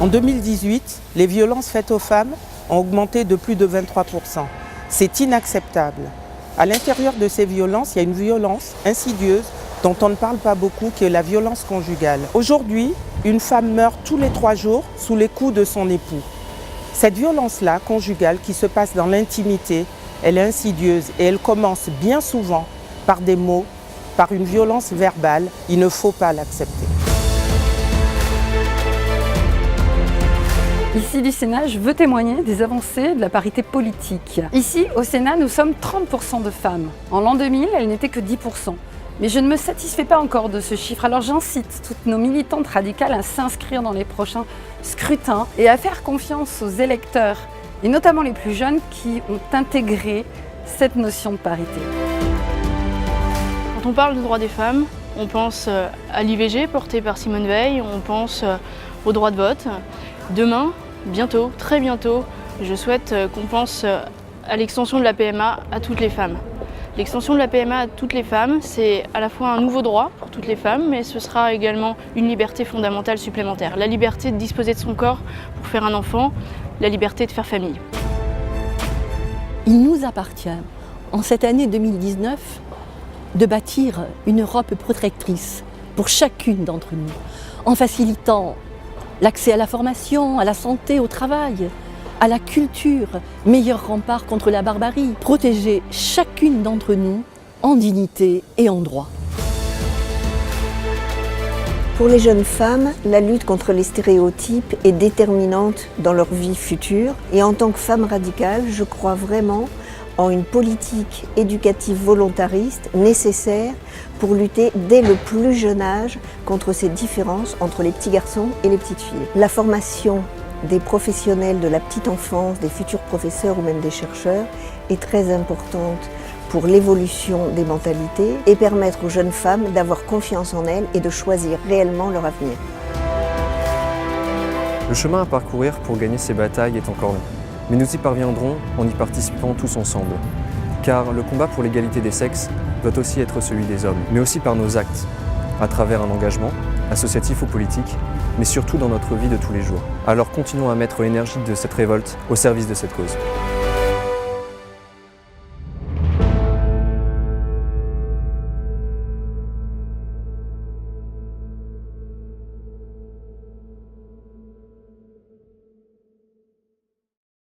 En 2018, les violences faites aux femmes ont augmenté de plus de 23%. C'est inacceptable. À l'intérieur de ces violences, il y a une violence insidieuse dont on ne parle pas beaucoup, qui est la violence conjugale. Aujourd'hui, une femme meurt tous les 3 jours sous les coups de son époux. Cette violence-là, conjugale, qui se passe dans l'intimité, elle est insidieuse et elle commence bien souvent par des mots, par une violence verbale. Il ne faut pas l'accepter. Ici du Sénat, je veux témoigner des avancées de la parité politique. Ici, au Sénat, nous sommes 30% de femmes. En l'an 2000, elles n'étaient que 10%. Mais je ne me satisfais pas encore de ce chiffre, alors j'incite toutes nos militantes radicales à s'inscrire dans les prochains scrutins et à faire confiance aux électeurs, et notamment les plus jeunes qui ont intégré cette notion de parité. Quand on parle de droits des femmes, on pense à l'IVG porté par Simone Veil, on pense au droit de vote. Demain, bientôt, très bientôt, je souhaite qu'on pense à l'extension de la PMA à toutes les femmes. L'extension de la PMA à toutes les femmes, c'est à la fois un nouveau droit pour toutes les femmes, mais ce sera également une liberté fondamentale supplémentaire. La liberté de disposer de son corps pour faire un enfant, la liberté de faire famille. Il nous appartient, en cette année 2019, de bâtir une Europe protectrice pour chacune d'entre nous, en facilitant l'accès à la formation, à la santé, au travail, à la culture, meilleur rempart contre la barbarie, protéger chacune d'entre nous en dignité et en droit. Pour les jeunes femmes, la lutte contre les stéréotypes est déterminante dans leur vie future. Et en tant que femme radicale, je crois vraiment en une politique éducative volontariste nécessaire pour lutter dès le plus jeune âge contre ces différences entre les petits garçons et les petites filles. La formation des professionnels de la petite enfance, des futurs professeurs ou même des chercheurs est très importante pour l'évolution des mentalités et permettre aux jeunes femmes d'avoir confiance en elles et de choisir réellement leur avenir. Le chemin à parcourir pour gagner ces batailles est encore long, mais nous y parviendrons en y participant tous ensemble. Car le combat pour l'égalité des sexes doit aussi être celui des hommes, mais aussi par nos actes, à travers un engagement, associatif ou politique, mais surtout dans notre vie de tous les jours. Alors continuons à mettre l'énergie de cette révolte au service de cette cause.